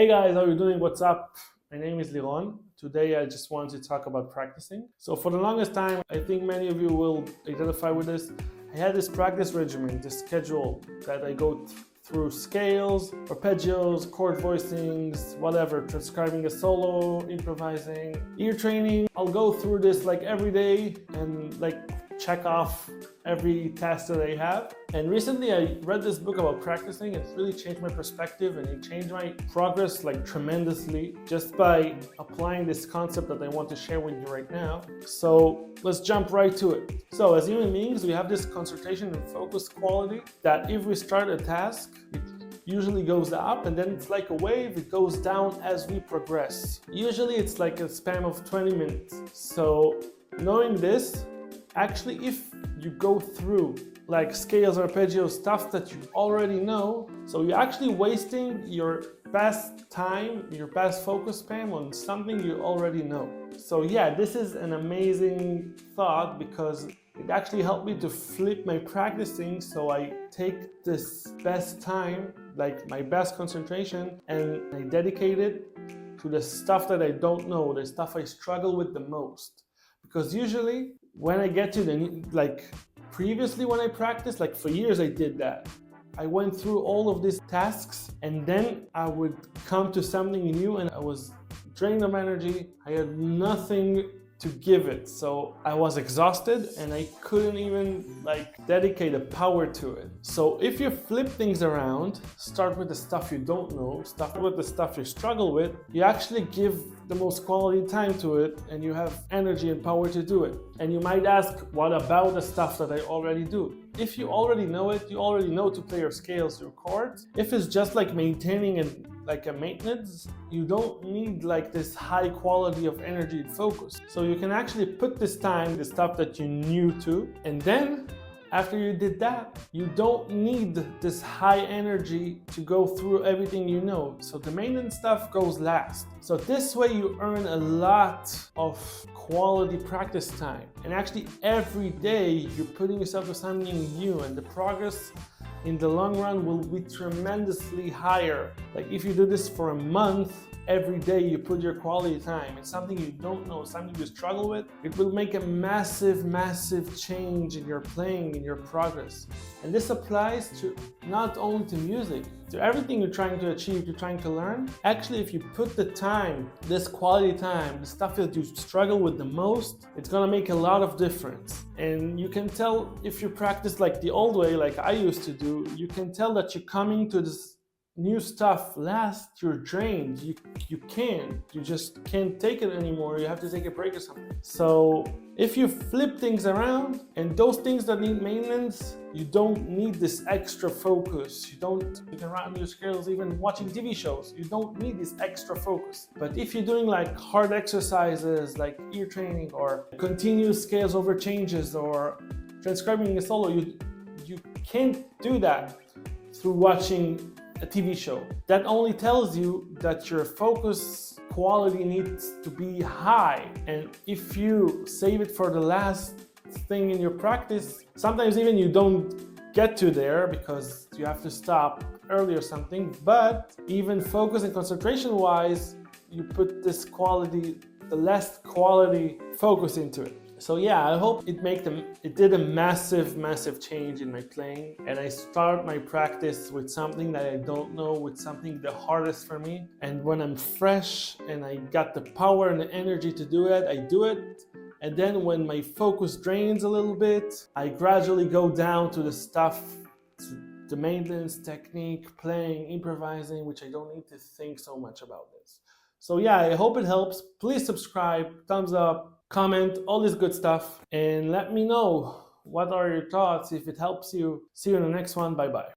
Hey guys, how are you doing? What's up? My name is Liron. Today I just want to talk about practicing. So for the longest time, I think many of you will identify with this. I had this practice regimen, this schedule that I go through scales, arpeggios, chord voicings, whatever, transcribing a solo, improvising, ear training. I'll go through this like every day and check off every task that I have. And recently I read this book about practicing. It really changed my perspective and it changed my progress tremendously just by applying this concept that I want to share with you right now. So let's jump right to it. So as human beings, we have this concentration and focus quality that if we start a task, it usually goes up and then it's like a wave, it goes down as we progress. Usually it's like a span of 20 minutes. So knowing this, actually, if you go through like scales, arpeggios, stuff that you already know, so you're actually wasting your best time, your best focus span on something you already know. So yeah, this is an amazing thought because it actually helped me to flip my practicing. So I take this best time, like my best concentration, and I dedicate it to the stuff that I don't know, the stuff I struggle with the most. Because usually when I get to previously when I practiced, for years I did that. I went through all of these tasks and then I would come to something new and I was drained of energy. I had nothing to give it. So I was exhausted and I couldn't even dedicate a power to it. So if you flip things around, start with the stuff you don't know, start with the stuff you struggle with, you actually give the most quality time to it and you have energy and power to do it. And you might ask, what about the stuff that I already do? If you already know it, you already know to play your scales, your chords. If it's just maintaining it, like a maintenance, you don't need this high quality of energy and focus. So you can actually put this time, the stuff that you're new to, and then after you did that, you don't need this high energy to go through everything you know. So the maintenance stuff goes last. So this way you earn a lot of quality practice time. And actually every day you're putting yourself to something new and the progress in the long run will be tremendously higher. If you do this for a month, every day you put your quality time in something you don't know, something you struggle with, it will make a massive, massive change in your playing, in your progress. And this applies to not only to music, to everything you're trying to achieve, you're trying to learn. Actually, if you put the time, this quality time, the stuff that you struggle with the most, it's gonna make a lot of difference. And you can tell if you practice the old way, like I used to do, you can tell that you're coming to this new stuff last, you're drained, you just can't take it anymore, you have to take a break or something. So if you flip things around and those things that need maintenance, you don't need this extra focus. You can run your scales even watching TV shows. You don't need this extra focus. But if you're doing hard exercises like ear training or continuous scales over changes or transcribing a solo, you can't do that through watching a TV show. That only tells you that your focus quality needs to be high. And if you save it for the last thing in your practice, sometimes even you don't get to there because you have to stop early or something. But even focus and concentration wise, you put this quality, the less quality focus into it. So yeah, I hope it did a massive, massive change in my playing. And I start my practice with something that I don't know, with something the hardest for me. And when I'm fresh and I got the power and the energy to do it, I do it. And then when my focus drains a little bit, I gradually go down to the stuff, the maintenance, technique, playing, improvising, which I don't need to think so much about this. So yeah, I hope it helps. Please subscribe, thumbs up, comment, all this good stuff, and let me know what are your thoughts if it helps you. See you in the next one. Bye bye.